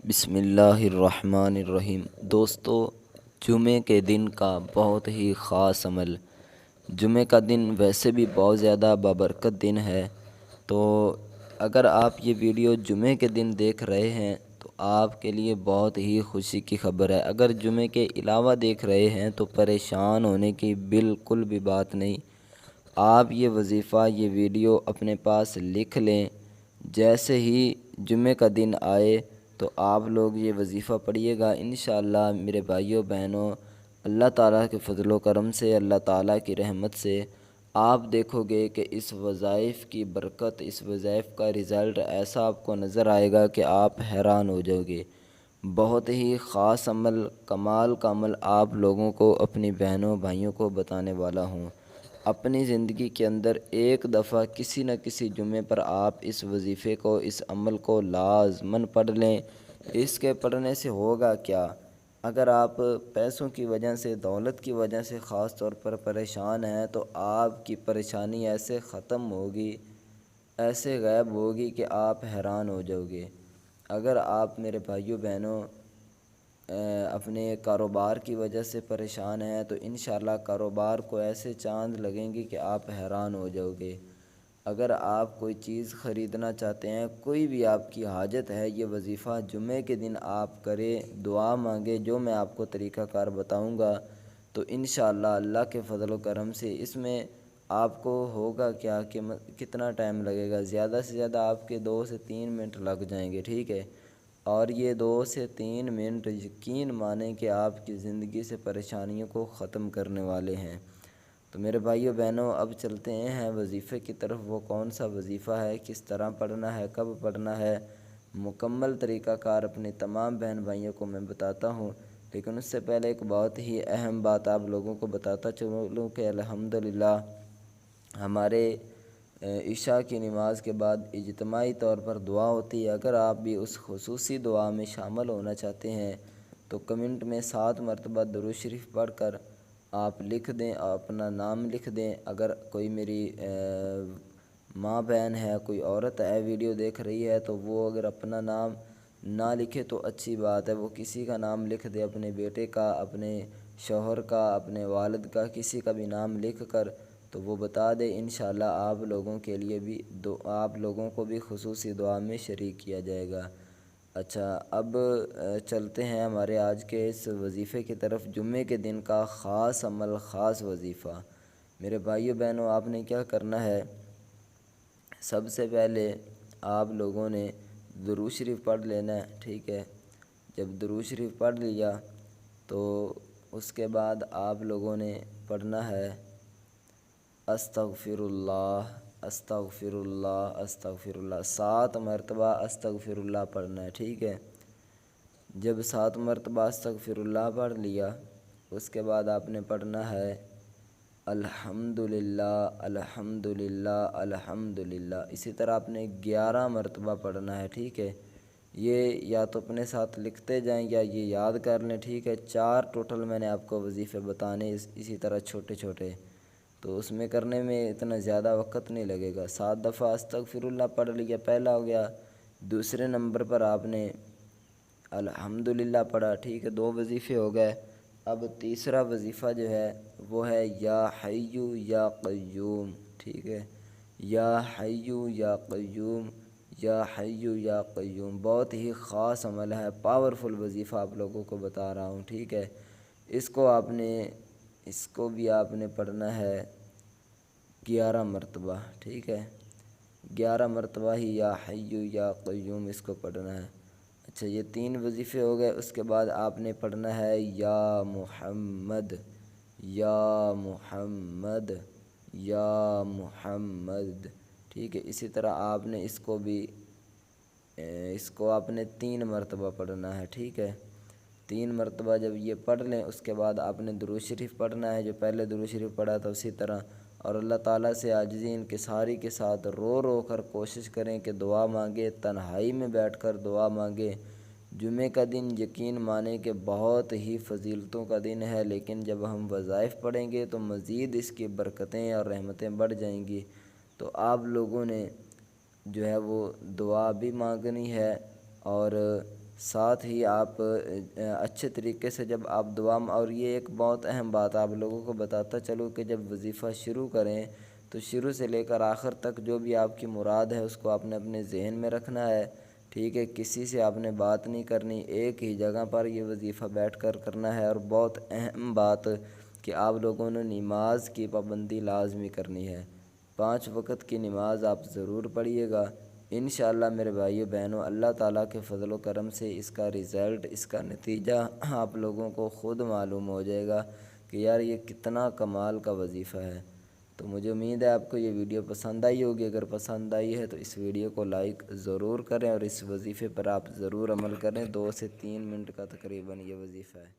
بسم اللہ الرحمن الرحیم۔ دوستو، جمعے کے دن کا بہت ہی خاص عمل۔ جمعے کا دن ویسے بھی بہت زیادہ بابرکت دن ہے، تو اگر آپ یہ ویڈیو جمعے کے دن دیکھ رہے ہیں تو آپ کے لیے بہت ہی خوشی کی خبر ہے۔ اگر جمعے کے علاوہ دیکھ رہے ہیں تو پریشان ہونے کی بالکل بھی بات نہیں۔ آپ یہ وظیفہ، یہ ویڈیو اپنے پاس لکھ لیں۔ جیسے ہی جمعے کا دن آئے تو آپ لوگ یہ وظیفہ پڑھیے گا۔ انشاءاللہ میرے بھائیوں بہنوں، اللہ تعالیٰ کے فضل و کرم سے، اللہ تعالیٰ کی رحمت سے آپ دیکھو گے کہ اس وظائف کی برکت، اس وظائف کا رزلٹ ایسا آپ کو نظر آئے گا کہ آپ حیران ہو جاؤ گے۔ بہت ہی خاص عمل، کمال کا عمل آپ لوگوں کو، اپنی بہنوں بھائیوں کو بتانے والا ہوں۔ اپنی زندگی کے اندر ایک دفعہ کسی نہ کسی جمعے پر آپ اس وظیفے کو، اس عمل کو لازماً پڑھ لیں۔ اس کے پڑھنے سے ہوگا کیا؟ اگر آپ پیسوں کی وجہ سے، دولت کی وجہ سے خاص طور پر پریشان ہیں تو آپ کی پریشانی ایسے ختم ہوگی، ایسے غائب ہوگی کہ آپ حیران ہو جاؤ گے۔ اگر آپ میرے بھائیوں بہنوں اپنے کاروبار کی وجہ سے پریشان ہیں تو انشاءاللہ کاروبار کو ایسے چاند لگیں گی کہ آپ حیران ہو جاؤ گے۔ اگر آپ کوئی چیز خریدنا چاہتے ہیں، کوئی بھی آپ کی حاجت ہے، یہ وظیفہ جمعے کے دن آپ کریں، دعا مانگے، جو میں آپ کو طریقہ کار بتاؤں گا، تو انشاءاللہ اللہ کے فضل و کرم سے اس میں آپ کو ہوگا کیا کہ کتنا ٹائم لگے گا، زیادہ سے زیادہ آپ کے 2 سے 3 منٹ لگ جائیں گے، ٹھیک ہے؟ اور یہ 2 سے 3 منٹ یقین مانیں کہ آپ کی زندگی سے پریشانیوں کو ختم کرنے والے ہیں۔ تو میرے بھائیوں بہنوں، اب چلتے ہیں وظیفے کی طرف۔ وہ کون سا وظیفہ ہے، کس طرح پڑھنا ہے، کب پڑھنا ہے، مکمل طریقہ کار اپنے تمام بہن بھائیوں کو میں بتاتا ہوں۔ لیکن اس سے پہلے ایک بہت ہی اہم بات آپ لوگوں کو بتاتا چلوں کہ الحمدللہ ہمارے عشاء کی نماز کے بعد اجتماعی طور پر دعا ہوتی ہے۔ اگر آپ بھی اس خصوصی دعا میں شامل ہونا چاہتے ہیں تو کمنٹ میں 7 مرتبہ درود شریف پڑھ کر آپ لکھ دیں، اپنا نام لکھ دیں۔ اگر کوئی میری ماں بہن ہے، کوئی عورت ہے ویڈیو دیکھ رہی ہے تو وہ اگر اپنا نام نہ لکھے تو اچھی بات ہے، وہ کسی کا نام لکھ دے، اپنے بیٹے کا، اپنے شوہر کا، اپنے والد کا، کسی کا بھی نام لکھ کر تو وہ بتا دے۔ انشاءاللہ آپ لوگوں کے لیے بھی آپ لوگوں کو بھی خصوصی دعا میں شریک کیا جائے گا۔ اچھا، اب چلتے ہیں ہمارے آج کے اس وظیفے کی طرف۔ جمعے کے دن کا خاص عمل، خاص وظیفہ۔ میرے بھائیوں بہنوں، آپ نے کیا کرنا ہے؟ سب سے پہلے آپ لوگوں نے درود شریف پڑھ لینا ہے، ٹھیک ہے؟ جب درود شریف پڑھ لیا تو اس کے بعد آپ لوگوں نے پڑھنا ہے استغفر اللہ، استغفر اللہ، استغفر اللہ، 7 مرتبہ استغفر اللہ پڑھنا ہے، ٹھیک ہے؟ جب 7 مرتبہ استغفر اللہ پڑھ لیا اس کے بعد آپ نے پڑھنا ہے الحمدللہ، الحمدللہ، الحمدللہ۔ اسی طرح آپ نے 11 مرتبہ پڑھنا ہے، ٹھیک ہے؟ یہ یا تو اپنے ساتھ لکھتے جائیں یا یہ یاد کر لیں، ٹھیک ہے؟ 4 ٹوٹل میں نے آپ کو وظیفے بتانے، اسی طرح چھوٹے چھوٹے، تو اس میں کرنے میں اتنا زیادہ وقت نہیں لگے گا۔ 7 دفعہ استغفر اللہ پڑھ لیا، پہلا ہو گیا۔ دوسرے نمبر پر آپ نے الحمدللہ پڑھا، ٹھیک ہے؟ 2 وظیفے ہو گئے۔ اب تیسرا وظیفہ جو ہے وہ ہے یا حیّ یا قیوم، ٹھیک ہے؟ یا حیّ یا قیوم، یا حیّ یا قیوم۔ بہت ہی خاص عمل ہے، پاورفل وظیفہ آپ لوگوں کو بتا رہا ہوں، ٹھیک ہے؟ اس کو بھی آپ نے پڑھنا ہے 11 مرتبہ، ٹھیک ہے؟ 11 مرتبہ ہی یا حیّ یا قیوم اس کو پڑھنا ہے۔ اچھا، یہ 3 وظیفے ہو گئے۔ اس کے بعد آپ نے پڑھنا ہے یا محمد، یا محمد، یا محمد، ٹھیک ہے؟ اسی طرح آپ نے اس کو آپ نے 3 مرتبہ پڑھنا ہے، ٹھیک ہے؟ 3 مرتبہ جب یہ پڑھ لیں اس کے بعد آپ نے درود شریف پڑھنا ہے، جو پہلے درود شریف پڑھا تھا اسی طرح، اور اللہ تعالیٰ سے عاجزی انکساری کے ساتھ رو رو کر کوشش کریں کہ دعا مانگے، تنہائی میں بیٹھ کر دعا مانگے۔ جمعے کا دن یقین مانیں کہ بہت ہی فضیلتوں کا دن ہے، لیکن جب ہم وظائف پڑھیں گے تو مزید اس کی برکتیں اور رحمتیں بڑھ جائیں گی۔ تو آپ لوگوں نے جو ہے وہ دعا بھی مانگنی ہے اور ساتھ ہی آپ اچھے طریقے سے جب آپ دعا اور یہ ایک بہت اہم بات آپ لوگوں کو بتاتا چلوں کہ جب وظیفہ شروع کریں تو شروع سے لے کر آخر تک جو بھی آپ کی مراد ہے اس کو آپ نے اپنے ذہن میں رکھنا ہے، ٹھیک ہے، کسی سے آپ نے بات نہیں کرنی، ایک ہی جگہ پر یہ وظیفہ بیٹھ کر کرنا ہے۔ اور بہت اہم بات کہ آپ لوگوں نے نماز کی پابندی لازمی کرنی ہے، 5 وقت کی نماز آپ ضرور پڑھیے گا انشاءاللہ میرے بھائیو بہنوں۔ اللہ تعالیٰ کے فضل و کرم سے اس کا رزلٹ، اس کا نتیجہ آپ لوگوں کو خود معلوم ہو جائے گا کہ یار یہ کتنا کمال کا وظیفہ ہے۔ تو مجھے امید ہے آپ کو یہ ویڈیو پسند آئی ہوگی، اگر پسند آئی ہے تو اس ویڈیو کو لائک ضرور کریں اور اس وظیفے پر آپ ضرور عمل کریں۔ 2 سے 3 منٹ کا تقریباً یہ وظیفہ ہے۔